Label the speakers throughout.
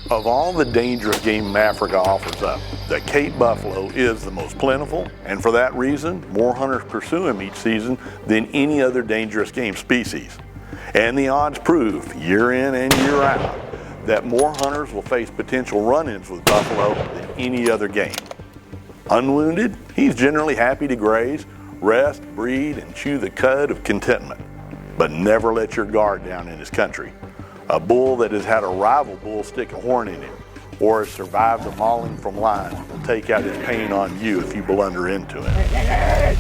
Speaker 1: Of all the dangerous game Africa offers up, the Cape buffalo is the most plentiful, and for that reason, more hunters pursue him each season than any other dangerous game species. And the odds prove, year in and year out, that more hunters will face potential run-ins with buffalo than any other game. Unwounded, he's generally happy to graze, rest, breed, and chew the cud of contentment. But never let your guard down in his country. A bull that has had a rival bull stick a horn in him or has survived a mauling from lions will take out his pain on you if you blunder into it.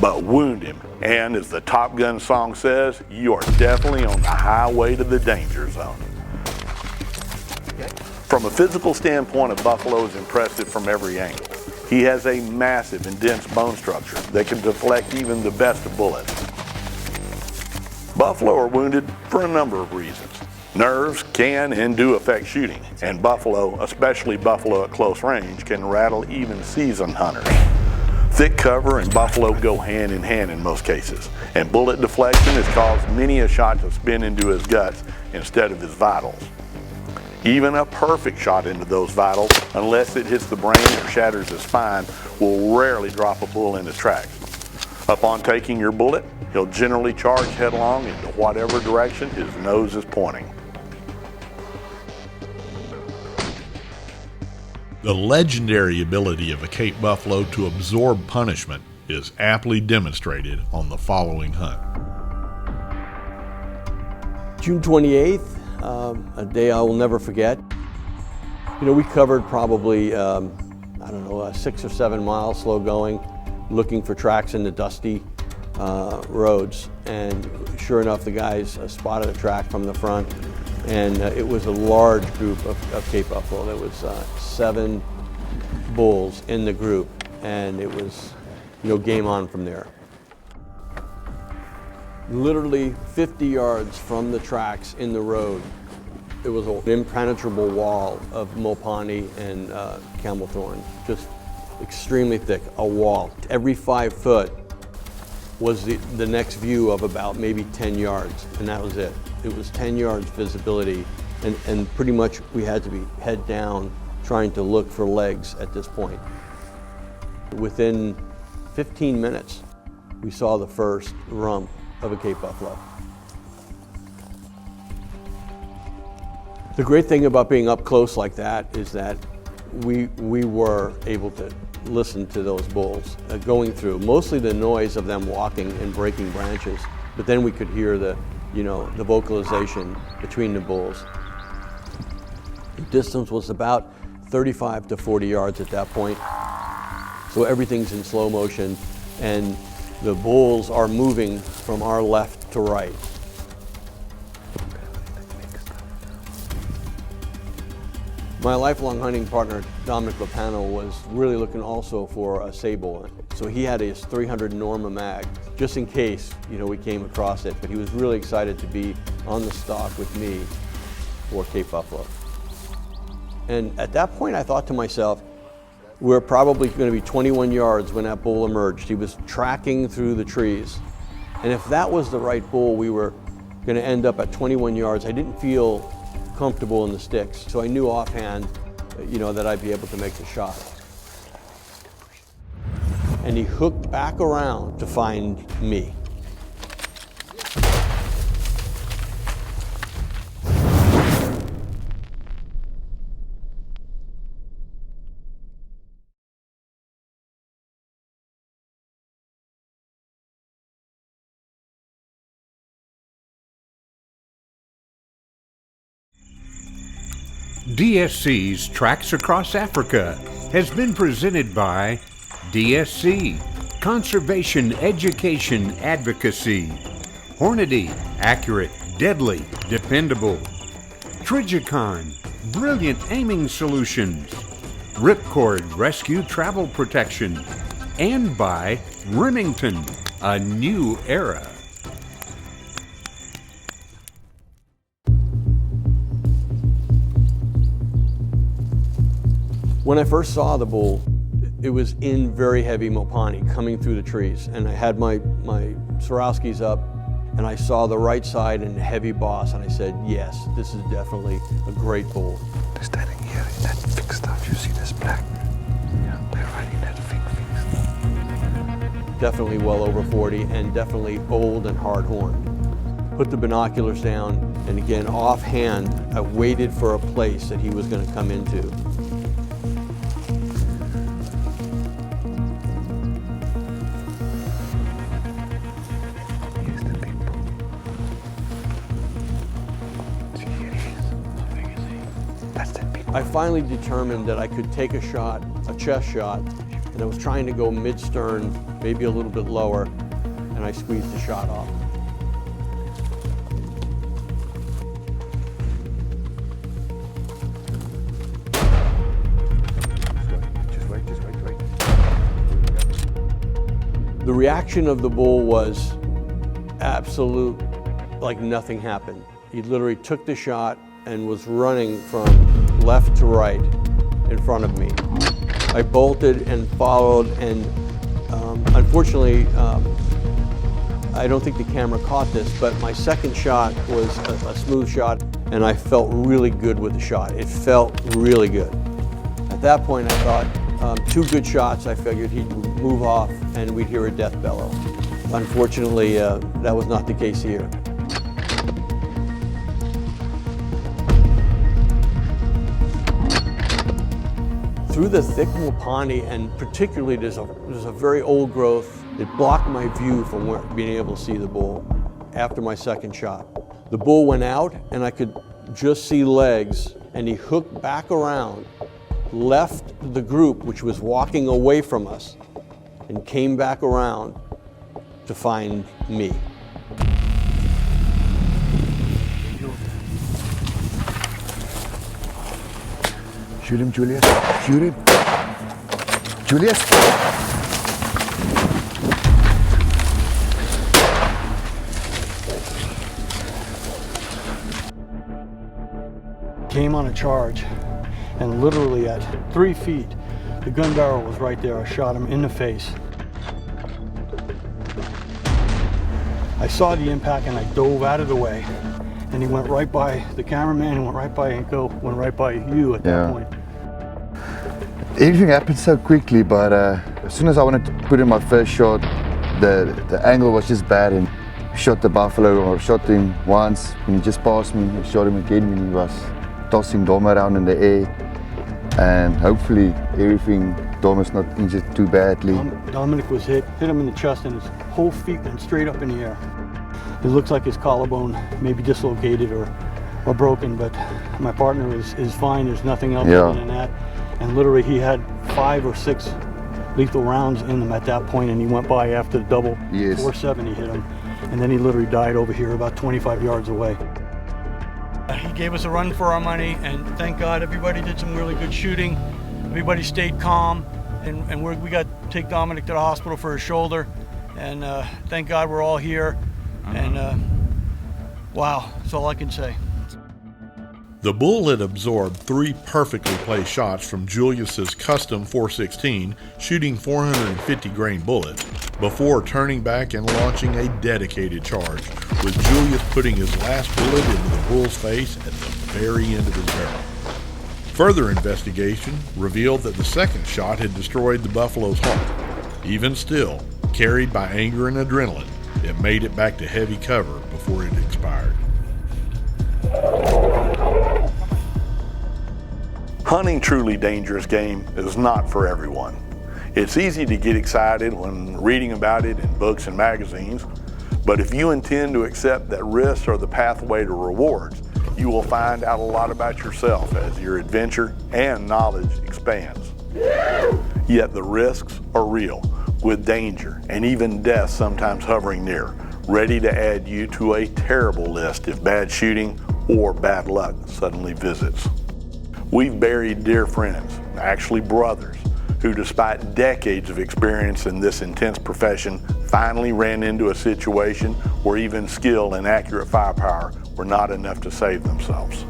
Speaker 1: But wound him, and as the Top Gun song says, you are definitely on the highway to the danger zone. From a physical standpoint, a buffalo is impressive from every angle. He has a massive and dense bone structure that can deflect even the best of bullets. Buffalo are wounded for a number of reasons. Nerves can and do affect shooting, and buffalo, especially buffalo at close range, can rattle even seasoned hunters. Thick cover and buffalo go hand in hand in most cases, and bullet deflection has caused many a shot to spin into his guts instead of his vitals. Even a perfect shot into those vitals, unless it hits the brain or shatters his spine, will rarely drop a bull in his tracks. Upon taking your bullet, he'll generally charge headlong into whatever direction his nose is pointing.
Speaker 2: The legendary ability of a Cape buffalo to absorb punishment is aptly demonstrated on the following hunt.
Speaker 3: June 28th, a day I will never forget. You know, we covered probably, 6 or 7 miles slow going, looking for tracks in the dusty roads, and sure enough the guys spotted a track from the front, and it was a large group of Cape buffalo. There was 7 bulls in the group, and it was, game on from there. Literally 50 yards from the tracks in the road, there was an impenetrable wall of mopani and camel thorn, just extremely thick, a wall. Every 5 foot was the next view of about maybe 10 yards, and that was it. It was 10 yards visibility, and pretty much we had to be head down trying to look for legs at this point. Within 15 minutes, we saw the first rump of a Cape buffalo. The great thing about being up close like that is that we were able to listen to those bulls going through, mostly the noise of them walking and breaking branches, but then we could hear the vocalization between the bulls. The distance was about 35 to 40 yards at that point, so everything's in slow motion, and the bulls are moving from our left to right. My lifelong hunting partner, Dominic Lopano, was really looking also for a sable. So he had his 300 Norma mag, just in case, we came across it. But he was really excited to be on the stalk with me for Cape buffalo. And at that point, I thought to myself, we're probably going to be 21 yards when that bull emerged. He was tracking through the trees. And if that was the right bull, we were going to end up at 21 yards. I didn't feel comfortable in the sticks, so I knew offhand, that I'd be able to make the shot. And he hooked back around to find me.
Speaker 4: DSC's Tracks Across Africa has been presented by DSC, Conservation Education Advocacy, Hornady, accurate, deadly, dependable, Trigicon, brilliant aiming solutions, Ripcord Rescue Travel Protection, and by Remington, a new era.
Speaker 3: When I first saw the bull, it was in very heavy mopani coming through the trees, and I had my Swarovskis up, and I saw the right side and heavy boss, and I said, yes, this is definitely a great bull.
Speaker 5: They're standing here in that thick stuff. You see this black? Yeah, they're riding that thick stuff.
Speaker 3: Definitely well over 40 and definitely old and hard horn. Put the binoculars down, and again, offhand, I waited for a place that he was going to come into.
Speaker 5: Here's the big bull. See, here he is. How big is he? That's that big one.
Speaker 3: I finally determined that I could take a shot, a chest shot, and I was trying to go mid-stern, maybe a little bit lower, and I squeezed the shot off.
Speaker 5: Just wait.
Speaker 3: The reaction of the bull was absolute, like nothing happened. He literally took the shot and was running from left to right in front of me. I bolted and followed, and unfortunately, I don't think the camera caught this, but my second shot was a smooth shot, and I felt really good with the shot. It felt really good. At that point, I thought, two good shots, I figured he'd move off and we'd hear a death bellow. Unfortunately, that was not the case here. Through the thick Wapani, and particularly there's a very old growth, it blocked my view from being able to see the bull after my second shot. The bull went out and I could just see legs, and he hooked back around, left the group which was walking away from us, and came back around to find me.
Speaker 5: Shoot him, Julius. Shoot him. Julius!
Speaker 6: Came on a charge, and literally at 3 feet, the gun barrel was right there. I shot him in the face. I saw the impact and I dove out of the way, and he went right by the cameraman, and went right by Inco, went right by you at that point.
Speaker 5: Everything happened so quickly, but as soon as I wanted to put in my first shot, the angle was just bad, and shot the buffalo, or shot him once, and he just passed me. I shot him again when he was tossing Dom around in the air, and hopefully Dom is not injured too badly.
Speaker 6: Dominic was hit him in the chest, and his whole feet went straight up in the air. It looks like his collarbone may be dislocated or broken, but my partner is fine. There's nothing else other than that. And literally he had 5 or 6 lethal rounds in him at that point, and he went by after the double. 470 hit him, and then he literally died over here about 25 yards away. He gave us a run for our money, and thank God everybody did some really good shooting. Everybody stayed calm, and we got to take Dominic to the hospital for his shoulder, and thank God we're all here, and wow, that's all I can say.
Speaker 2: The bull had absorbed 3 perfectly placed shots from Julius's custom .416, shooting 450 grain bullets, before turning back and launching a dedicated charge, with Julius putting his last bullet into the bull's face at the very end of his barrel. Further investigation revealed that the second shot had destroyed the buffalo's heart. Even still, carried by anger and adrenaline, it made it back to heavy cover before it expired.
Speaker 1: Hunting truly dangerous game is not for everyone. It's easy to get excited when reading about it in books and magazines, but if you intend to accept that risks are the pathway to rewards, you will find out a lot about yourself as your adventure and knowledge expands. Yet the risks are real, with danger and even death sometimes hovering near, ready to add you to a terrible list if bad shooting or bad luck suddenly visits. We've buried dear friends, actually brothers, who despite decades of experience in this intense profession, finally ran into a situation where even skill and accurate firepower were not enough to save themselves.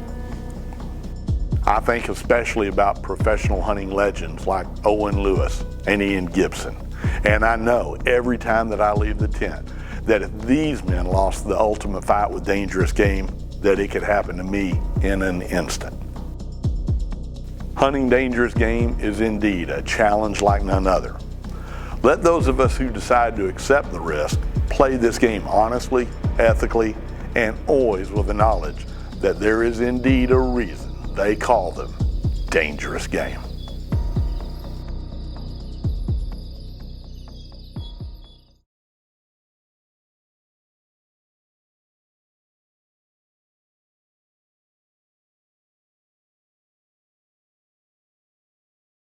Speaker 1: I think especially about professional hunting legends like Owen Lewis and Ian Gibson. And I know every time that I leave the tent that if these men lost the ultimate fight with dangerous game, that it could happen to me in an instant. Hunting dangerous game is indeed a challenge like none other. Let those of us who decide to accept the risk play this game honestly, ethically, and always with the knowledge that there is indeed a reason they call them dangerous game.